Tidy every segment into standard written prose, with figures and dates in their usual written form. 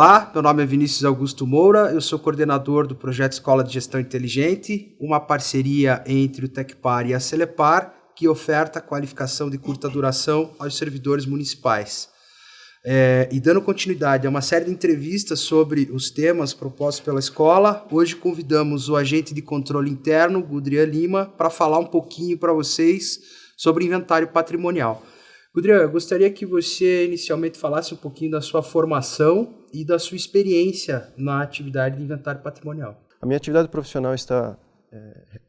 Olá, meu nome é Vinícius Augusto Moura, eu sou coordenador do projeto Escola de Gestão Inteligente, uma parceria entre o Tecpar e a Celepar, que oferta qualificação de curta duração aos servidores municipais. E dando continuidade a uma série de entrevistas sobre os temas propostos pela escola, hoje convidamos o agente de controle interno, Gudrian Lima, para falar um pouquinho para vocês sobre inventário patrimonial. Gudrian, eu gostaria que você inicialmente falasse um pouquinho da sua formação e da sua experiência na atividade de inventário patrimonial. A minha atividade profissional está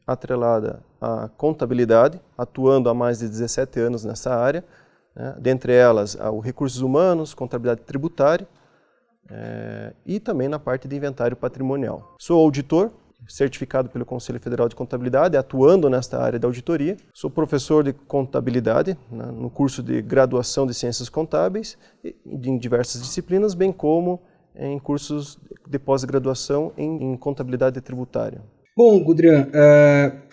atrelada à contabilidade, atuando há mais de 17 anos nessa área, né? Dentre elas, os recursos humanos, contabilidade tributária e também na parte de inventário patrimonial. Sou auditor, certificado pelo Conselho Federal de Contabilidade, atuando nesta área da auditoria. Sou professor de contabilidade no curso de graduação de Ciências Contábeis em diversas disciplinas, bem como em cursos de pós-graduação em contabilidade tributária. Bom, Gudrian,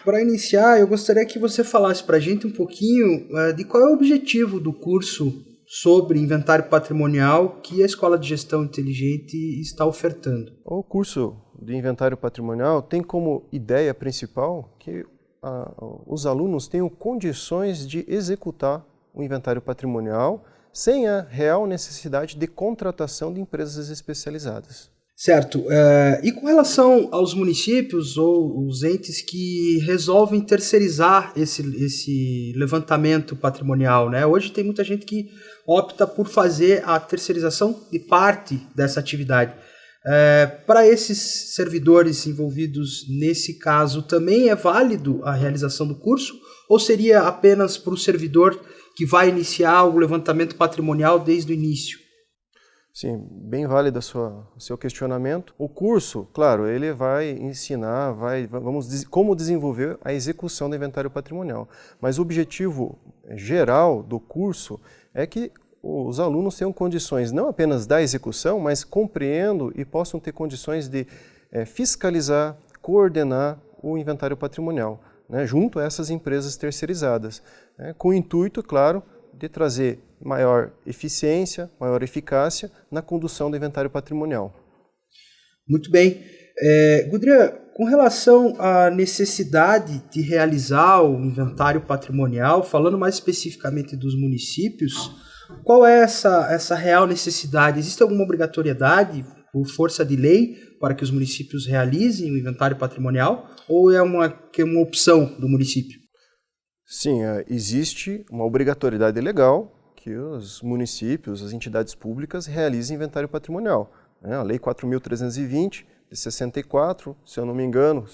para iniciar, eu gostaria que você falasse para a gente um pouquinho de qual é o objetivo do curso sobre inventário patrimonial que a Escola de Gestão Inteligente está ofertando. O curso de inventário patrimonial tem como ideia principal que os alunos tenham condições de executar o inventário patrimonial sem a real necessidade de contratação de empresas especializadas. Certo. E com relação aos municípios ou os entes que resolvem terceirizar esse levantamento patrimonial, né? Hoje tem muita gente que opta por fazer a terceirização de parte dessa atividade. Para esses servidores envolvidos nesse caso, também é válido a realização do curso? Ou seria apenas para o servidor que vai iniciar o levantamento patrimonial desde o início? Sim, bem válido o seu questionamento. O curso, claro, ele vai ensinar como desenvolver a execução do inventário patrimonial. Mas o objetivo geral do curso é que os alunos tenham condições não apenas da execução, mas compreendam e possam ter condições de fiscalizar, coordenar o inventário patrimonial, né, junto a essas empresas terceirizadas, né, com o intuito, claro, de trazer maior eficiência, maior eficácia na condução do inventário patrimonial. Muito bem. Gudrian, com relação à necessidade de realizar o inventário patrimonial, falando mais especificamente dos municípios, qual é essa real necessidade? Existe alguma obrigatoriedade por força de lei para que os municípios realizem o inventário patrimonial ou é uma opção do município? Sim, existe uma obrigatoriedade legal que os municípios, as entidades públicas realizem inventário patrimonial. A Lei 4.320, de 64, se eu não me engano,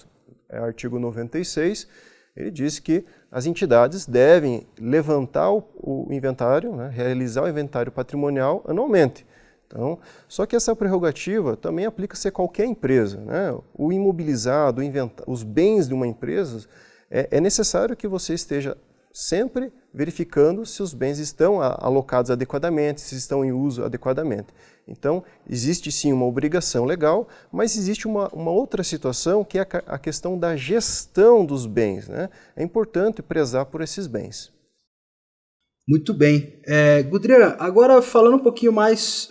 é o artigo 96, ele diz que as entidades devem levantar o inventário, né, realizar o inventário patrimonial anualmente. Então, só que essa prerrogativa também aplica-se a qualquer empresa, né? O imobilizado, os bens de uma empresa, é necessário que você esteja sempre verificando se os bens estão alocados adequadamente, se estão em uso adequadamente. Então, existe sim uma obrigação legal, mas existe uma outra situação que é a questão da gestão dos bens, né? É importante prezar por esses bens. Muito bem. Gudrian, agora falando um pouquinho mais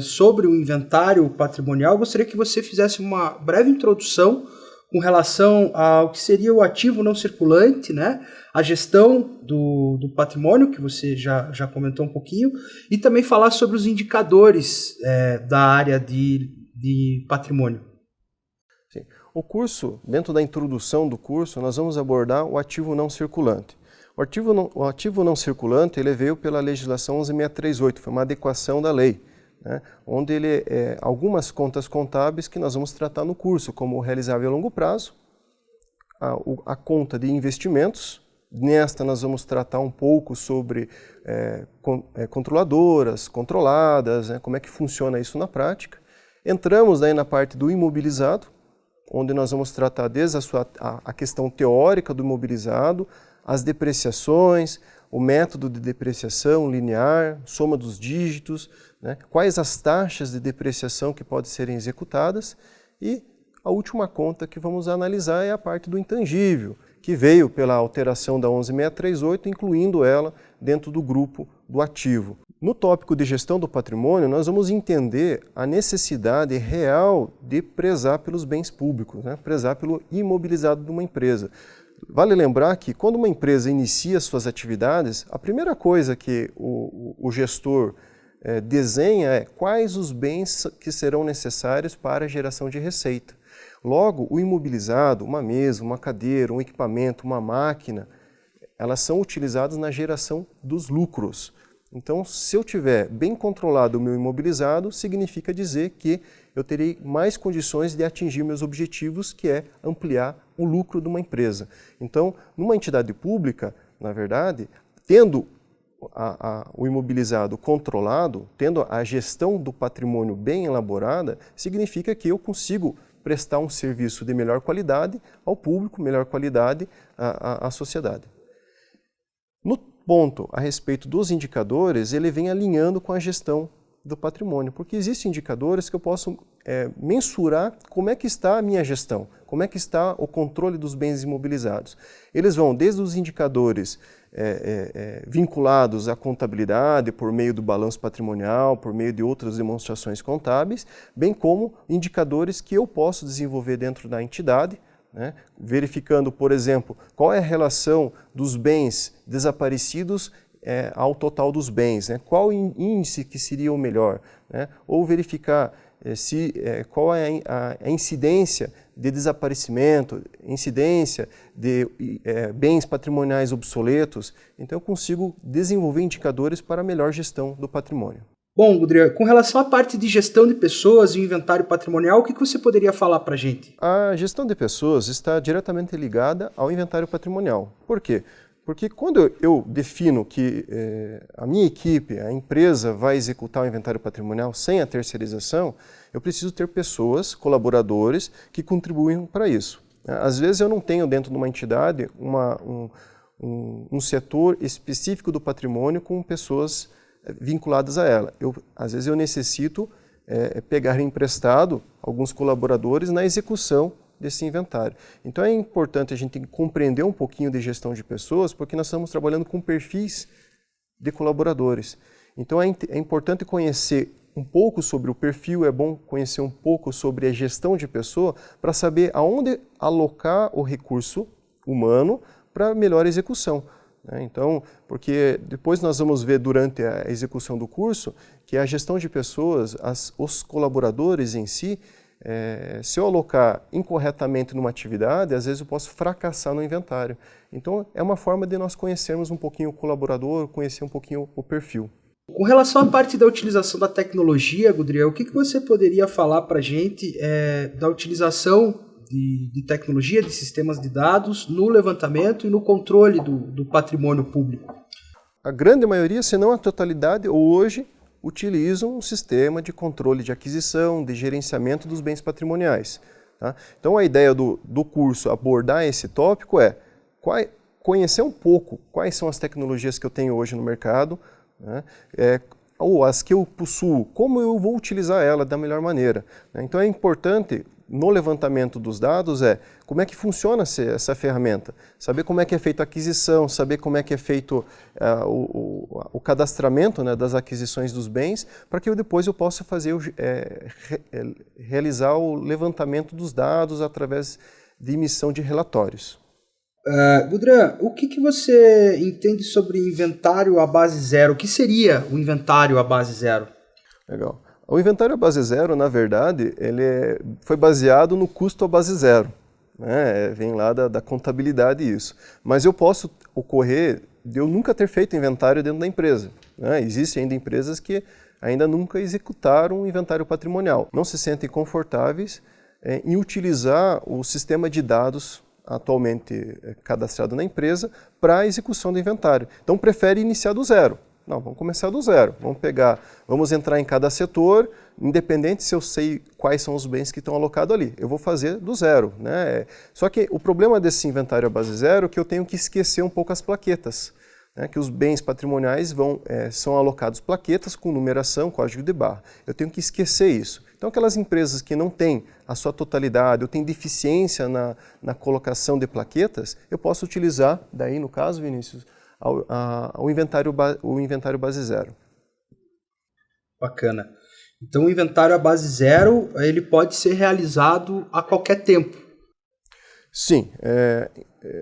sobre o inventário patrimonial, gostaria que você fizesse uma breve introdução com relação ao que seria o ativo não circulante, né? A gestão do patrimônio, que você já comentou um pouquinho, e também falar sobre os indicadores da área de patrimônio. Sim. O curso, dentro da introdução do curso, nós vamos abordar o ativo não circulante. O ativo não circulante ele veio pela legislação 11.638, foi uma adequação da lei, né, onde algumas contas contábeis que nós vamos tratar no curso, como o realizável a longo prazo, a conta de investimentos. Nesta nós vamos tratar um pouco sobre controladoras, controladas, né, como é que funciona isso na prática. Entramos daí na parte do imobilizado, onde nós vamos tratar desde a questão teórica do imobilizado, as depreciações, o método de depreciação linear, soma dos dígitos, né, quais as taxas de depreciação que podem serem executadas e a última conta que vamos analisar é a parte do intangível, que veio pela alteração da 11.638, incluindo ela dentro do grupo do ativo. No tópico de gestão do patrimônio, nós vamos entender a necessidade real de prezar pelos bens públicos, né? Prezar pelo imobilizado de uma empresa. Vale lembrar que quando uma empresa inicia suas atividades, a primeira coisa que o gestor desenha é quais os bens que serão necessários para a geração de receita. Logo, o imobilizado, uma mesa, uma cadeira, um equipamento, uma máquina, elas são utilizadas na geração dos lucros. Então, se eu tiver bem controlado o meu imobilizado, significa dizer que eu terei mais condições de atingir meus objetivos, que é ampliar o lucro de uma empresa. Então, numa entidade pública, na verdade, tendo o imobilizado controlado, tendo a gestão do patrimônio bem elaborada, significa que eu consigo prestar um serviço de melhor qualidade ao público, melhor qualidade à sociedade. No ponto a respeito dos indicadores, ele vem alinhando com a gestão do patrimônio, porque existem indicadores que eu posso mensurar como é que está a minha gestão, como é que está o controle dos bens imobilizados. Eles vão desde os indicadores vinculados à contabilidade, por meio do balanço patrimonial, por meio de outras demonstrações contábeis, bem como indicadores que eu posso desenvolver dentro da entidade, né, verificando, por exemplo, qual é a relação dos bens desaparecidos ao total dos bens, né, qual índice que seria o melhor, né, ou verificar qual é a incidência de desaparecimento, incidência de bens patrimoniais obsoletos. Então eu consigo desenvolver indicadores para a melhor gestão do patrimônio. Bom, Gudrian, com relação à parte de gestão de pessoas e inventário patrimonial, o que você poderia falar para a gente? A gestão de pessoas está diretamente ligada ao inventário patrimonial. Por quê? Porque quando eu defino que a minha equipe, a empresa, vai executar o inventário patrimonial sem a terceirização, eu preciso ter pessoas, colaboradores, que contribuem para isso. Às vezes eu não tenho dentro de uma entidade um setor específico do patrimônio com pessoas vinculadas a ela. Às vezes eu necessito pegar emprestado alguns colaboradores na execução desse inventário. Então é importante a gente compreender um pouquinho de gestão de pessoas, porque nós estamos trabalhando com perfis de colaboradores. Então é importante conhecer um pouco sobre o perfil, é bom conhecer um pouco sobre a gestão de pessoa para saber aonde alocar o recurso humano para melhor execução. Então, porque depois nós vamos ver durante a execução do curso que a gestão de pessoas, os colaboradores em si, se eu alocar incorretamente numa atividade, às vezes eu posso fracassar no inventário. Então, é uma forma de nós conhecermos um pouquinho o colaborador, conhecer um pouquinho o perfil. Com relação à parte da utilização da tecnologia, Gudriel, o que você poderia falar para a gente da utilização de tecnologia, de sistemas de dados, no levantamento e no controle do patrimônio público? A grande maioria, se não a totalidade, hoje, utilizam um sistema de controle de aquisição, de gerenciamento dos bens patrimoniais. Tá? Então a ideia do curso abordar esse tópico é conhecer um pouco quais são as tecnologias que eu tenho hoje no mercado, né? Ou as que eu possuo, como eu vou utilizar ela da melhor maneira. Né? Então é importante, no levantamento dos dados, como é que funciona essa ferramenta. Saber como é que é feita a aquisição, saber como é que é feito o cadastramento, né, das aquisições dos bens, para que depois eu possa realizar o levantamento dos dados através de emissão de relatórios. Gudrian, o que você entende sobre inventário à base zero? O que seria o inventário à base zero? Legal. O inventário à base zero, na verdade, ele foi baseado no custo à base zero. Né? Vem lá da contabilidade isso. Mas eu posso ocorrer de eu nunca ter feito inventário dentro da empresa. Né? Existem ainda empresas que ainda nunca executaram um inventário patrimonial. Não se sentem confortáveis em utilizar o sistema de dados atualmente cadastrado na empresa para a execução do inventário. Então prefere iniciar do zero. Não, vamos começar do zero. Vamos entrar em cada setor, independente se eu sei quais são os bens que estão alocados ali. Eu vou fazer do zero. Né? Só que o problema desse inventário à base zero é que eu tenho que esquecer um pouco as plaquetas. Né? Que os bens patrimoniais são alocados plaquetas com numeração, código de barra. Eu tenho que esquecer isso. Então aquelas empresas que não têm a sua totalidade, ou têm deficiência na colocação de plaquetas, eu posso utilizar, daí no caso, Vinícius, o inventário base zero. Bacana. Então o inventário à base zero, ele pode ser realizado a qualquer tempo. Sim,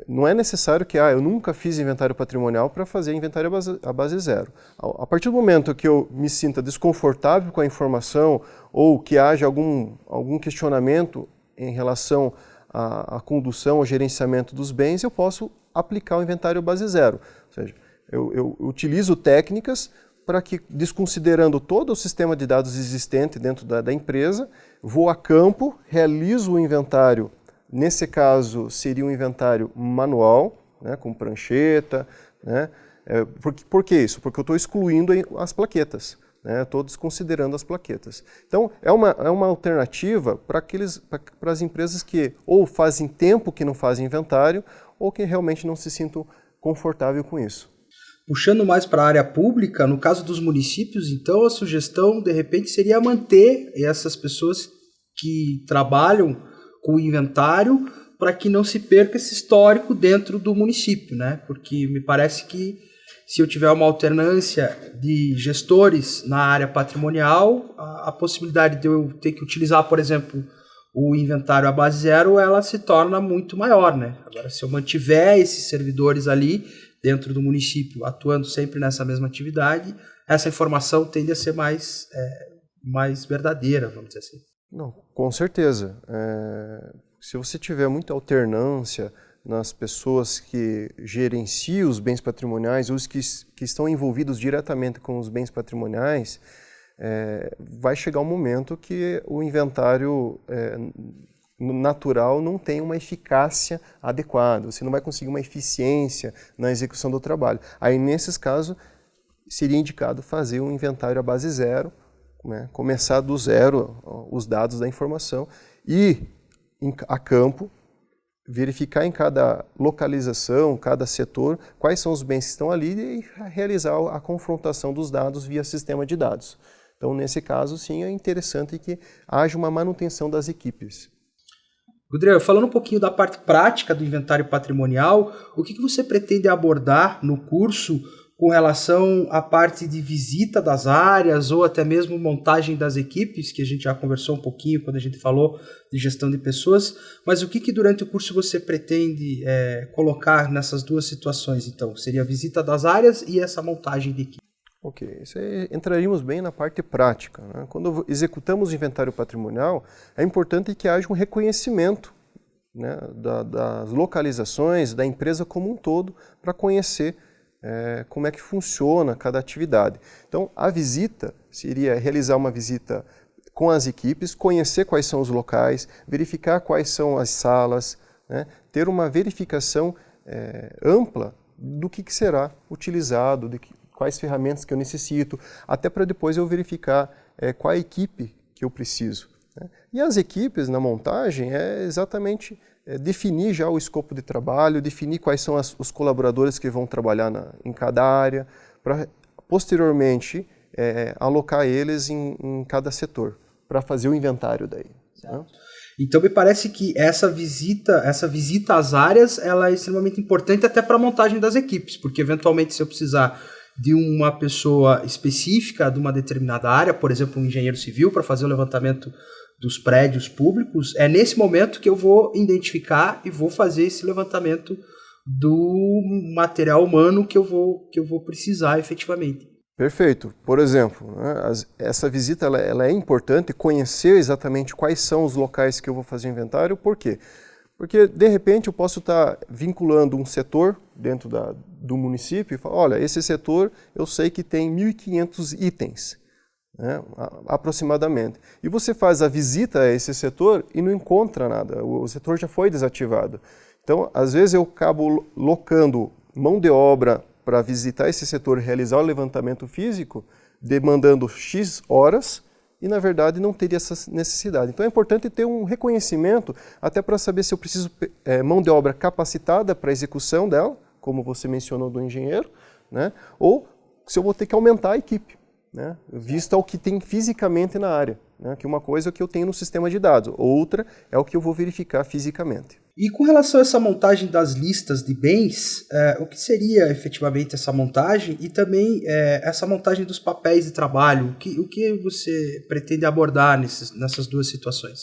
não é necessário que eu nunca fiz inventário patrimonial para fazer inventário à base zero. A partir do momento que eu me sinta desconfortável com a informação ou que haja algum questionamento em relação à condução ou gerenciamento dos bens, eu posso aplicar o inventário à base zero. Ou seja, eu utilizo técnicas para que, desconsiderando todo o sistema de dados existente dentro da empresa, vou a campo, realizo o inventário. Nesse caso, seria um inventário manual, né, com prancheta. Né? Por que isso? Porque eu estou excluindo as plaquetas, estou desconsiderando as plaquetas. Então, é uma alternativa para as empresas que ou fazem tempo que não fazem inventário ou que realmente não se sintam confortáveis com isso. Puxando mais para a área pública, no caso dos municípios, então, a sugestão, de repente, seria manter essas pessoas que trabalham com o inventário para que não se perca esse histórico dentro do município, né? Porque me parece que se eu tiver uma alternância de gestores na área patrimonial, a possibilidade de eu ter que utilizar, por exemplo, o inventário à base zero, ela se torna muito maior, né? Agora, se eu mantiver esses servidores ali dentro do município, atuando sempre nessa mesma atividade, essa informação tende a ser mais verdadeira, vamos dizer assim. Não, com certeza. Se você tiver muita alternância nas pessoas que gerenciam os bens patrimoniais, os que estão envolvidos diretamente com os bens patrimoniais, vai chegar um momento que o inventário natural não tem uma eficácia adequada, você não vai conseguir uma eficiência na execução do trabalho. Aí, nesses casos, seria indicado fazer um inventário à base zero, né? Começar do zero os dados da informação e a campo, verificar em cada localização, cada setor, quais são os bens que estão ali e realizar a confrontação dos dados via sistema de dados. Então, nesse caso, sim, é interessante que haja uma manutenção das equipes. Rodrigo, falando um pouquinho da parte prática do inventário patrimonial, o que você pretende abordar no curso com relação à parte de visita das áreas ou até mesmo montagem das equipes, que a gente já conversou um pouquinho quando a gente falou de gestão de pessoas, mas o que durante o curso você pretende colocar nessas duas situações, então? Seria a visita das áreas e essa montagem de equipe. Ok, entraríamos bem na parte prática. Né? Quando executamos o inventário patrimonial, é importante que haja um reconhecimento, né, das localizações, da empresa como um todo, para conhecer como é que funciona cada atividade. Então, a visita seria realizar uma visita com as equipes, conhecer quais são os locais, verificar quais são as salas, né, ter uma verificação ampla do que será utilizado, quais ferramentas que eu necessito, até para depois eu verificar qual a equipe que eu preciso. Né? E as equipes na montagem é exatamente definir já o escopo de trabalho, definir quais são os colaboradores que vão trabalhar em cada área, para posteriormente alocar eles em cada setor, para fazer o inventário daí. Né? Então me parece que essa visita às áreas, ela é extremamente importante até para a montagem das equipes, porque eventualmente se eu precisar de uma pessoa específica de uma determinada área, por exemplo, um engenheiro civil para fazer o levantamento dos prédios públicos, é nesse momento que eu vou identificar e vou fazer esse levantamento do material humano que eu vou precisar efetivamente. Perfeito. Por exemplo, né, essa visita ela é importante, conhecer exatamente quais são os locais que eu vou fazer o inventário. Por quê? Porque, de repente, eu posso estar vinculando um setor dentro do município e falar, olha, esse setor eu sei que tem 1.500 itens, né, aproximadamente. E você faz a visita a esse setor e não encontra nada, o setor já foi desativado. Então, às vezes eu acabo locando mão de obra para visitar esse setor e realizar o levantamento físico, demandando X horas, e na verdade não teria essa necessidade. Então é importante ter um reconhecimento, até para saber se eu preciso mão de obra capacitada para a execução dela, como você mencionou do engenheiro, né, ou se eu vou ter que aumentar a equipe, né, visto ao que tem fisicamente na área. né? Que uma coisa é o que eu tenho no sistema de dados, outra é o que eu vou verificar fisicamente. E com relação a essa montagem das listas de bens, o que seria efetivamente essa montagem e também essa montagem dos papéis de trabalho? O que você pretende abordar nessas duas situações?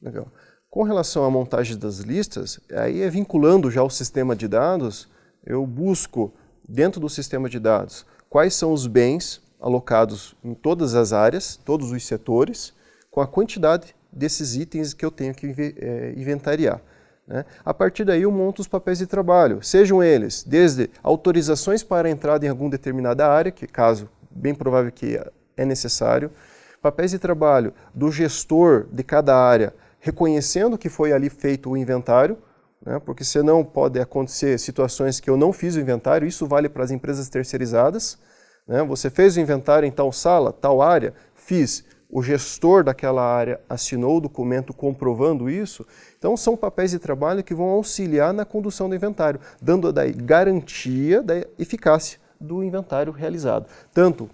Legal. Com relação à montagem das listas, aí é vinculando já o sistema de dados, eu busco dentro do sistema de dados quais são os bens alocados em todas as áreas, todos os setores, com a quantidade desses itens que eu tenho que inventariar. Né? A partir daí eu monto os papéis de trabalho, sejam eles desde autorizações para entrada em alguma determinada área, que caso bem provável que é necessário, papéis de trabalho do gestor de cada área, reconhecendo que foi ali feito o inventário, né? Porque senão pode acontecer situações que eu não fiz o inventário, isso vale para as empresas terceirizadas, né? Você fez o inventário em tal sala, tal área, fiz. O gestor daquela área assinou o documento comprovando isso, então são papéis de trabalho que vão auxiliar na condução do inventário, dando daí garantia da eficácia do inventário realizado. Tanto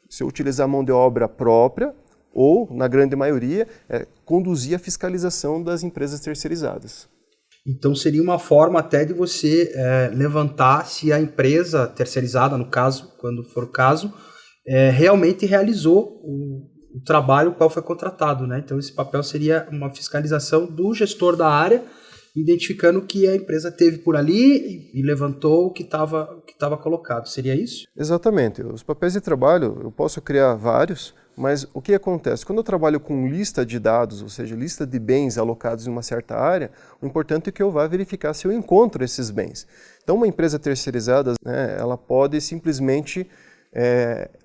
se eu utilizar a mão de obra própria, ou, na grande maioria, conduzir a fiscalização das empresas terceirizadas. Então seria uma forma até de você levantar se a empresa terceirizada, no caso, quando for o caso, realmente realizou o trabalho qual foi contratado, né? Então esse papel seria uma fiscalização do gestor da área, identificando que a empresa teve por ali e levantou o que estava colocado. Seria isso? Exatamente. Os papéis de trabalho, eu posso criar vários, mas o que acontece? Quando eu trabalho com lista de dados, ou seja, lista de bens alocados em uma certa área, o importante é que eu vá verificar se eu encontro esses bens. Então uma empresa terceirizada, né, ela pode simplesmente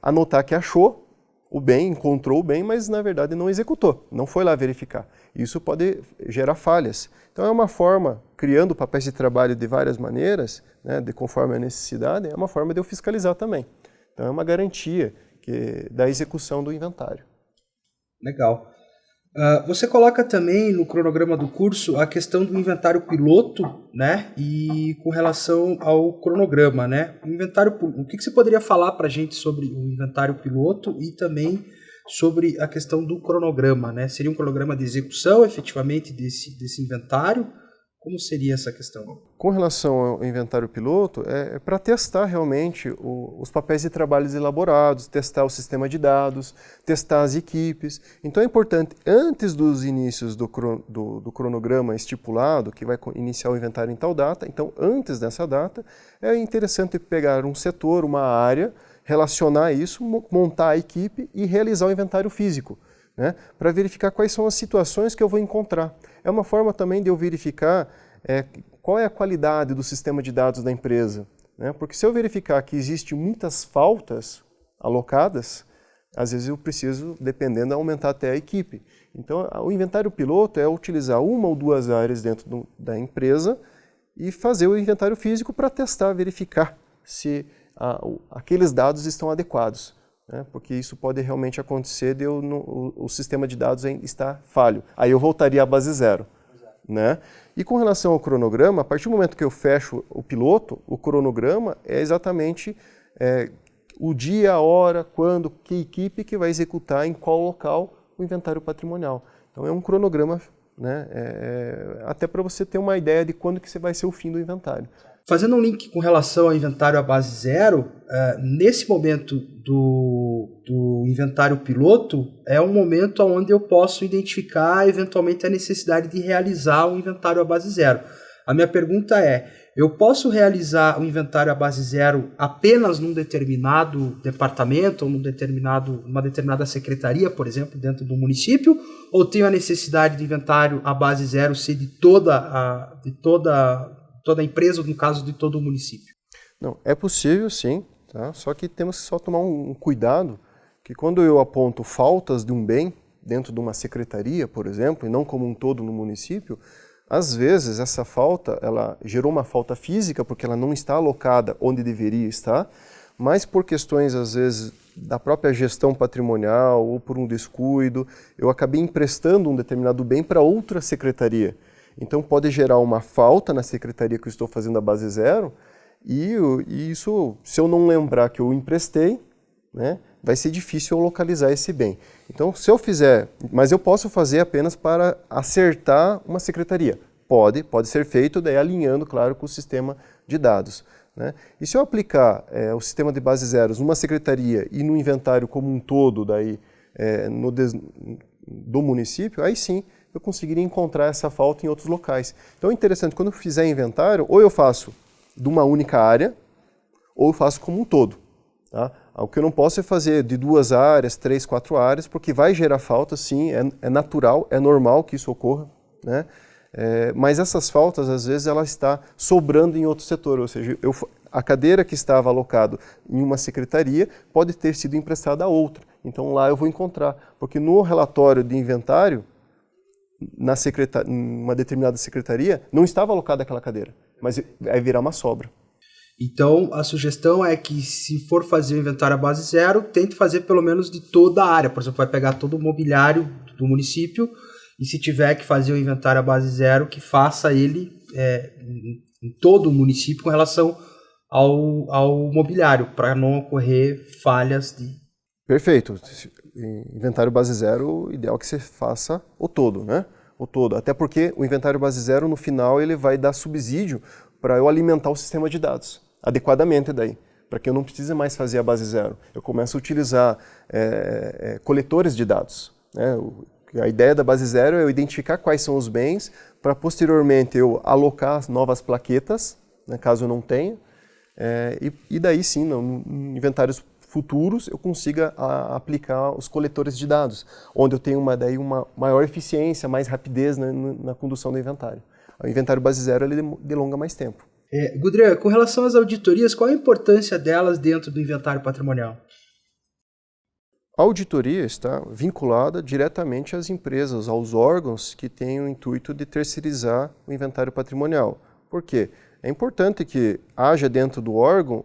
anotar que achou o bem, encontrou o bem, mas na verdade não executou, não foi lá verificar. Isso pode gerar falhas. Então é uma forma, criando papéis de trabalho de várias maneiras, né, conforme a necessidade, é uma forma de eu fiscalizar também. Então é uma garantia da execução do inventário. Legal. Você coloca também no cronograma do curso a questão do inventário piloto, né? E com relação ao cronograma, né? O que você poderia falar para a gente sobre o inventário piloto e também sobre a questão do cronograma, né? Seria um cronograma de execução, efetivamente, desse inventário? Como seria essa questão? Com relação ao inventário piloto, é para testar realmente os papéis de trabalhos elaborados, testar o sistema de dados, testar as equipes. Então é importante, antes dos inícios do cronograma estipulado, que vai iniciar o inventário em tal data, então antes dessa data, é interessante pegar um setor, uma área, relacionar isso, montar a equipe e realizar o inventário físico, né, para verificar quais são as situações que eu vou encontrar. É uma forma também de eu verificar qual é a qualidade do sistema de dados da empresa, né? Porque se eu verificar que existem muitas faltas alocadas, às vezes eu preciso, dependendo, aumentar até a equipe. Então, o inventário piloto é utilizar uma ou duas áreas dentro da empresa e fazer o inventário físico para testar, verificar se aqueles dados estão adequados. Porque isso pode realmente acontecer de o sistema de dados estar falho. Aí eu voltaria à base zero. Né? E com relação ao cronograma, a partir do momento que eu fecho o piloto, o cronograma é exatamente o dia, a hora, quando, que equipe que vai executar em qual local o inventário patrimonial. Então é um cronograma, né, até para você ter uma ideia de quando que vai ser o fim do inventário. Fazendo um link com relação ao inventário à base zero, nesse momento do inventário piloto, é um momento onde eu posso identificar eventualmente a necessidade de realizar o inventário à base zero. A minha pergunta é, eu posso realizar o inventário à base zero apenas num determinado departamento ou numa determinada secretaria, por exemplo, dentro do município, ou tenho a necessidade de inventário à base zero ser de toda a empresa, no caso de todo o município? Não, é possível sim, tá? Só que temos que só tomar um cuidado, que quando eu aponto faltas de um bem dentro de uma secretaria, por exemplo, e não como um todo no município, às vezes essa falta, ela gerou uma falta física porque ela não está alocada onde deveria estar, mas por questões às vezes da própria gestão patrimonial ou por um descuido, eu acabei emprestando um determinado bem para outra secretaria. Então pode gerar uma falta na secretaria que eu estou fazendo a base zero e isso, se eu não lembrar que eu emprestei, né, vai ser difícil eu localizar esse bem. Então, se eu fizer, mas eu posso fazer apenas para acertar uma secretaria. Pode ser feito, daí alinhando, claro, com o sistema de dados. Né? E se eu aplicar o sistema de bases zeros numa secretaria e no inventário como um todo daí, do município, aí sim eu conseguiria encontrar essa falta em outros locais. Então é interessante, quando eu fizer inventário, ou eu faço de uma única área, ou eu faço como um todo. Tá? O que eu não posso é fazer de 2 áreas, 3, 4 áreas, porque vai gerar falta, sim, é natural, é normal que isso ocorra, né? Mas essas faltas, às vezes, ela está sobrando em outro setor, ou seja, a cadeira que estava alocada em uma secretaria pode ter sido emprestada a outra. Então lá eu vou encontrar, porque no relatório de inventário, numa determinada secretaria, não estava alocada aquela cadeira, mas vai virar uma sobra. Então, a sugestão é que, se for fazer o inventário à base zero, tente fazer pelo menos de toda a área. Por exemplo, vai pegar todo o mobiliário do município e, se tiver que fazer o inventário à base zero, que faça ele em todo o município com relação ao mobiliário, para não ocorrer falhas de... Perfeito. Inventário base zero, o ideal é que você faça o todo, né? O todo. Até porque o inventário base zero, no final, ele vai dar subsídio para eu alimentar o sistema de dados adequadamente daí, para que eu não precise mais fazer a base zero. Eu começo a utilizar coletores de dados. Né? A ideia da base zero é eu identificar quais são os bens, para posteriormente eu alocar as novas plaquetas, né, caso eu não tenha, e daí sim, em inventários futuros, eu consiga aplicar os coletores de dados, onde eu tenho uma maior eficiência, mais rapidez na condução do inventário. O inventário base zero ele delonga mais tempo. Gudrian, com relação às auditorias, qual a importância delas dentro do inventário patrimonial? A auditoria está vinculada diretamente às empresas, aos órgãos que têm o intuito de terceirizar o inventário patrimonial. Por quê? É importante que haja dentro do órgão,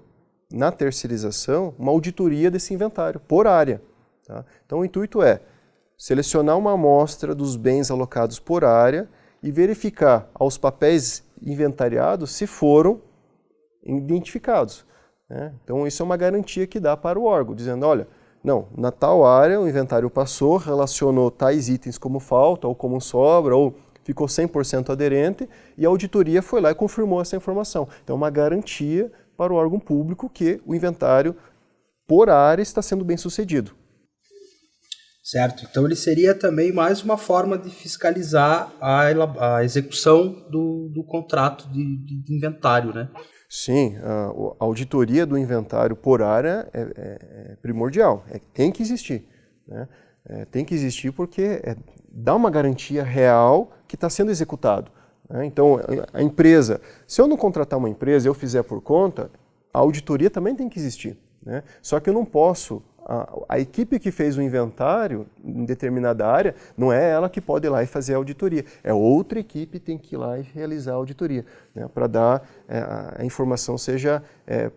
na terceirização, uma auditoria desse inventário, por área. Tá? Então o intuito é selecionar uma amostra dos bens alocados por área e verificar aos papéis inventariados se foram identificados. Né? Então isso é uma garantia que dá para o órgão, dizendo, olha, não, na tal área o inventário passou, relacionou tais itens como falta ou como sobra, ou ficou 100% aderente, e a auditoria foi lá e confirmou essa informação. Então é uma garantia para o órgão público que o inventário por área está sendo bem sucedido. Certo, então ele seria também mais uma forma de fiscalizar a execução do contrato de inventário, né? Sim, a auditoria do inventário por área é primordial, tem que existir. Né? Tem que existir porque dá uma garantia real que está sendo executado. Né? Então, a empresa, se eu não contratar uma empresa e eu fizer por conta, a auditoria também tem que existir. Né? Só que eu não posso, a equipe que fez o inventário em determinada área, não é ela que pode ir lá e fazer a auditoria, é outra equipe que tem que ir lá e realizar a auditoria, né? Para dar a informação seja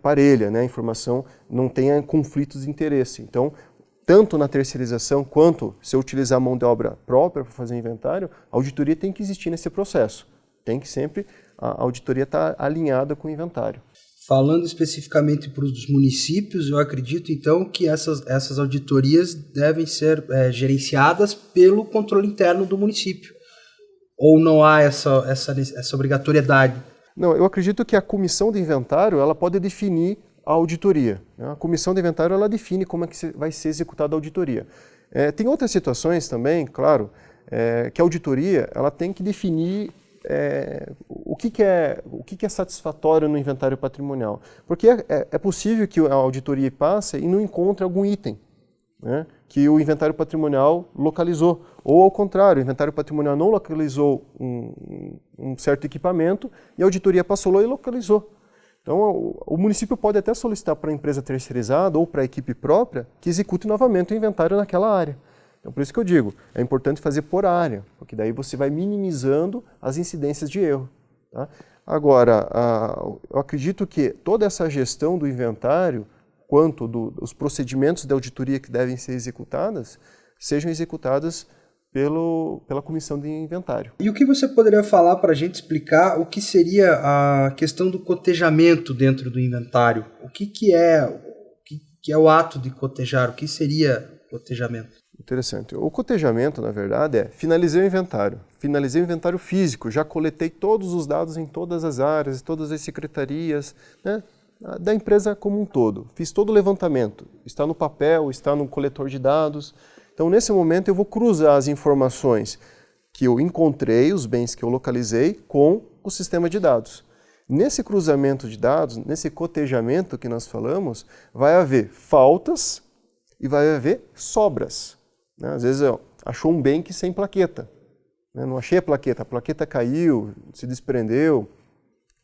parelha, né? A informação não tenha conflitos de interesse. Então, tanto na terceirização quanto se eu utilizar a mão de obra própria para fazer o inventário, a auditoria tem que existir nesse processo. Tem que sempre a auditoria estar alinhada com o inventário. Falando especificamente para os municípios, eu acredito então que essas auditorias devem ser gerenciadas pelo controle interno do município. Ou não há essa obrigatoriedade? Não, eu acredito que a comissão de inventário ela pode definir a auditoria. A comissão de inventário ela define como é que vai ser executada a auditoria. Tem outras situações também, claro, que a auditoria ela tem que definir o que é satisfatório no inventário patrimonial. Porque é possível que a auditoria passe e não encontre algum item, né, que o inventário patrimonial localizou. Ou ao contrário, o inventário patrimonial não localizou um certo equipamento e a auditoria passou lá e localizou. Então o município pode até solicitar para a empresa terceirizada ou para a equipe própria que execute novamente o inventário naquela área. Então, por isso que eu digo, é importante fazer por área, porque daí você vai minimizando as incidências de erro. Tá? Agora, eu acredito que toda essa gestão do inventário, quanto dos procedimentos de auditoria que devem ser executadas, sejam executadas pela comissão de inventário. E o que você poderia falar para a gente explicar o que seria a questão do cotejamento dentro do inventário? O que que é o ato de cotejar? O que seria cotejamento? Interessante. O cotejamento, na verdade, finalizei o inventário. Finalizei o inventário físico, já coletei todos os dados em todas as áreas, todas as secretarias, né, da empresa como um todo. Fiz todo o levantamento. Está no papel, está no coletor de dados. Então, nesse momento, eu vou cruzar as informações que eu encontrei, os bens que eu localizei, com o sistema de dados. Nesse cruzamento de dados, nesse cotejamento que nós falamos, vai haver faltas e vai haver sobras. Às vezes achou um bem que sem plaqueta. Não achei a plaqueta caiu, se desprendeu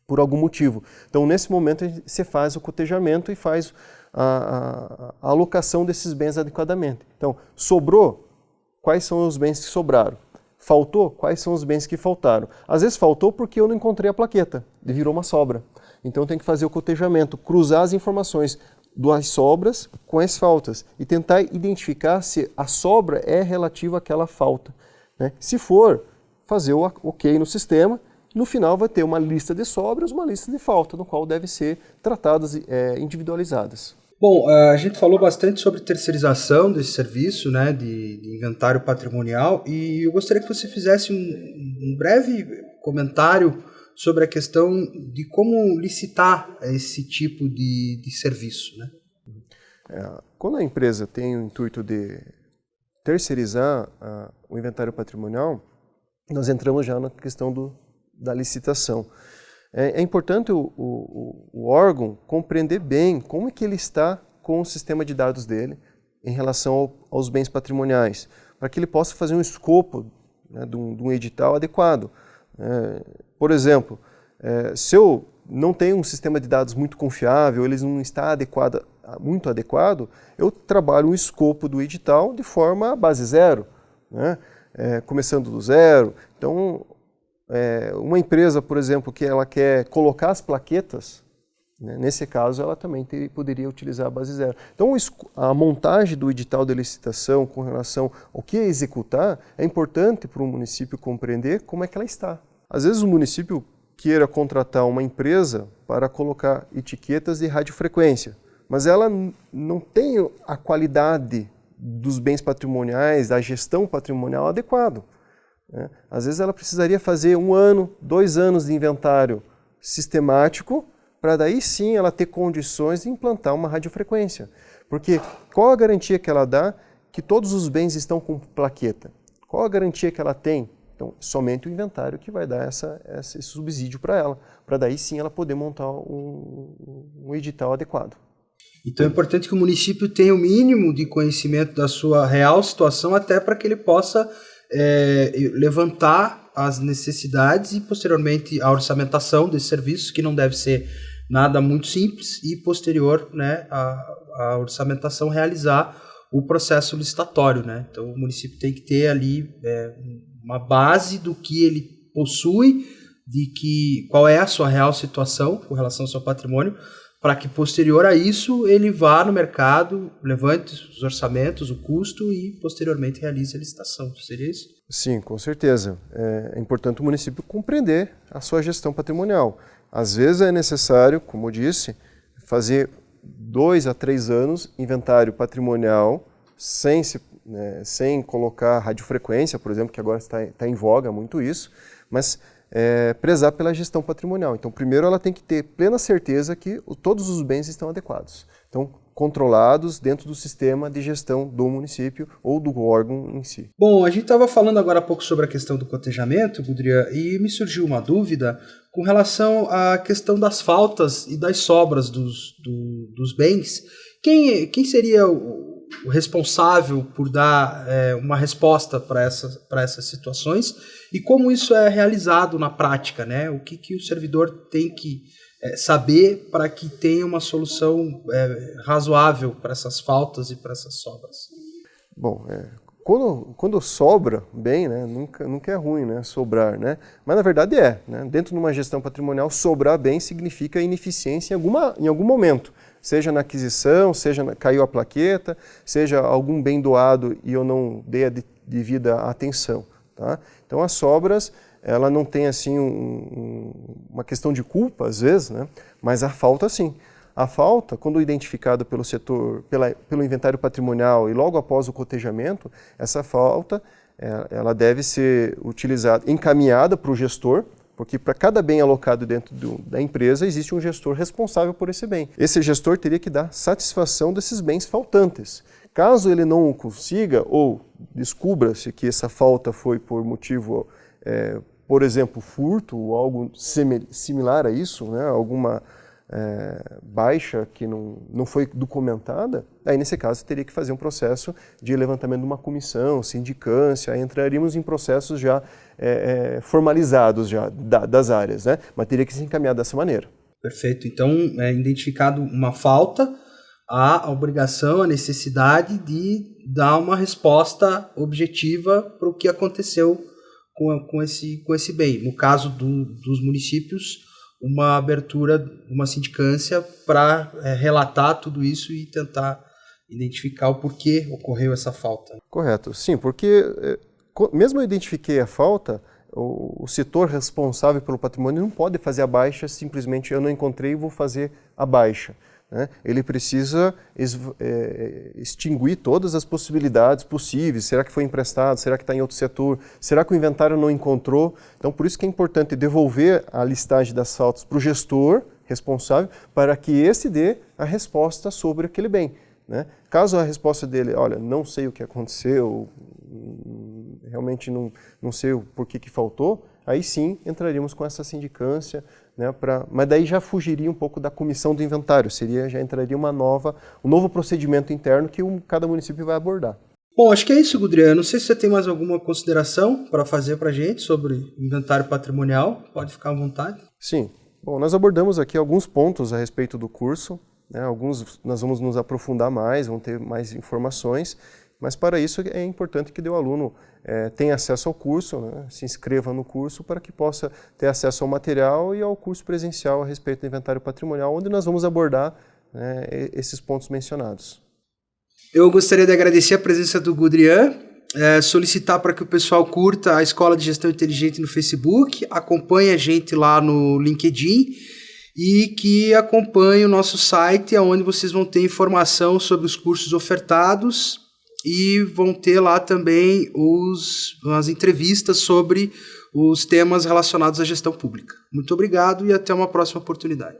por algum motivo. Então, nesse momento, você faz o cotejamento e faz a alocação desses bens adequadamente. Então, sobrou, quais são os bens que sobraram? Faltou, quais são os bens que faltaram? Às vezes faltou porque eu não encontrei a plaqueta, e virou uma sobra. Então, tem que fazer o cotejamento, cruzar as informações das sobras com as faltas e tentar identificar se a sobra é relativa àquela falta. Né? Se for, fazer o OK no sistema, no final vai ter uma lista de sobras, uma lista de falta, no qual devem ser tratadas individualizadas. Bom, a gente falou bastante sobre terceirização desse serviço, né, de inventário patrimonial, e eu gostaria que você fizesse um breve comentário sobre a questão de como licitar esse tipo de serviço, né? Quando a empresa tem o intuito de terceirizar o inventário patrimonial, nós entramos já na questão da licitação. É importante o órgão compreender bem como é que ele está com o sistema de dados dele em relação aos bens patrimoniais, para que ele possa fazer um escopo, né, de um edital adequado. Por exemplo, se eu não tenho um sistema de dados muito confiável, ele não está muito adequado, eu trabalho um escopo do edital de forma base zero, né? Começando do zero. Então, uma empresa, por exemplo, que ela quer colocar as plaquetas, né, nesse caso ela também poderia utilizar a base zero. Então, a montagem do edital de licitação com relação ao que executar é importante para o município compreender como é que ela está. Às vezes o município queira contratar uma empresa para colocar etiquetas de radiofrequência, mas ela não tem a qualidade dos bens patrimoniais, da gestão patrimonial adequado. Às vezes ela precisaria fazer 1 ano, 2 anos de inventário sistemático, para daí sim ela ter condições de implantar uma radiofrequência. Porque qual a garantia que ela dá que todos os bens estão com plaqueta? Qual a garantia que ela tem? Então, somente o inventário que vai dar esse subsídio para ela, para daí sim ela poder montar um edital adequado. Então é importante que o município tenha o mínimo de conhecimento da sua real situação, até para que ele possa levantar as necessidades e posteriormente a orçamentação desse serviço, que não deve ser nada muito simples, e posterior, né, a orçamentação realizar o processo licitatório, né? Então o município tem que ter ali uma base do que ele possui, qual é a sua real situação com relação ao seu patrimônio, para que posterior a isso ele vá no mercado, levante os orçamentos, o custo e posteriormente realize a licitação. Seria isso? Sim, com certeza. É importante o município compreender a sua gestão patrimonial. Às vezes é necessário, como eu disse, fazer 2 a 3 anos inventário patrimonial sem colocar radiofrequência, por exemplo, que agora está em voga muito isso, mas prezar pela gestão patrimonial. Então, primeiro ela tem que ter plena certeza que todos os bens estão adequados. Então, controlados dentro do sistema de gestão do município ou do órgão em si. Bom, a gente estava falando agora há pouco sobre a questão do cotejamento, Gudrian, e me surgiu uma dúvida com relação à questão das faltas e das sobras dos bens. Quem seria o responsável por dar uma resposta para essas situações e como isso é realizado na prática, né? O que o servidor tem que saber para que tenha uma solução razoável para essas faltas e para essas sobras? Bom, quando sobra bem, né, nunca é ruim, né, sobrar, né? Mas na verdade né? Dentro de uma gestão patrimonial, sobrar bem significa ineficiência em algum momento. Seja na aquisição, caiu a plaqueta, seja algum bem doado e eu não dei a devida atenção. Tá? Então as sobras, ela não tem assim uma questão de culpa às vezes, né? Mas a falta sim. A falta, quando identificada pelo setor, pelo inventário patrimonial e logo após o cotejamento, essa falta ela deve ser utilizada, encaminhada para o gestor, porque para cada bem alocado dentro da empresa existe um gestor responsável por esse bem. Esse gestor teria que dar satisfação desses bens faltantes. Caso ele não o consiga ou descubra-se que essa falta foi por motivo, por exemplo, furto ou algo similar a isso, né, alguma baixa que não foi documentada, aí nesse caso teria que fazer um processo de levantamento de uma comissão, sindicância, aí entraríamos em processos já formalizados já das áreas, né? Mas teria que se encaminhar dessa maneira. Perfeito. Então, identificado uma falta, há a obrigação, a necessidade de dar uma resposta objetiva para o que aconteceu com esse bem. No caso dos municípios, uma abertura, uma sindicância para relatar tudo isso e tentar identificar o porquê ocorreu essa falta. Correto, sim, porque mesmo eu identifiquei a falta, o setor responsável pelo patrimônio não pode fazer a baixa, simplesmente eu não encontrei e vou fazer a baixa. Né? Ele precisa extinguir todas as possibilidades possíveis. Será que foi emprestado? Será que está em outro setor? Será que o inventário não encontrou? Então, por isso que é importante devolver a listagem das faltas para o gestor responsável para que esse dê a resposta sobre aquele bem. Né? Caso a resposta dele, olha, não sei o que aconteceu, realmente não sei o porquê que faltou, aí sim entraríamos com essa sindicância, né, mas daí já fugiria um pouco da comissão do inventário, já entraria um novo procedimento interno que cada município vai abordar. Bom, acho que é isso, Gudrian. Não sei se você tem mais alguma consideração para fazer para a gente sobre inventário patrimonial. Pode ficar à vontade. Sim. Bom, nós abordamos aqui alguns pontos a respeito do curso. Né, alguns nós vamos nos aprofundar mais, vamos ter mais informações, mas para isso é importante que o aluno tenha acesso ao curso, né, se inscreva no curso para que possa ter acesso ao material e ao curso presencial a respeito do inventário patrimonial, onde nós vamos abordar, né, esses pontos mencionados. Eu gostaria de agradecer a presença do Gudrian, solicitar para que o pessoal curta a Escola de Gestão Inteligente no Facebook, acompanhe a gente lá no LinkedIn e que acompanhe o nosso site, onde vocês vão ter informação sobre os cursos ofertados e vão ter lá também as entrevistas sobre os temas relacionados à gestão pública. Muito obrigado e até uma próxima oportunidade.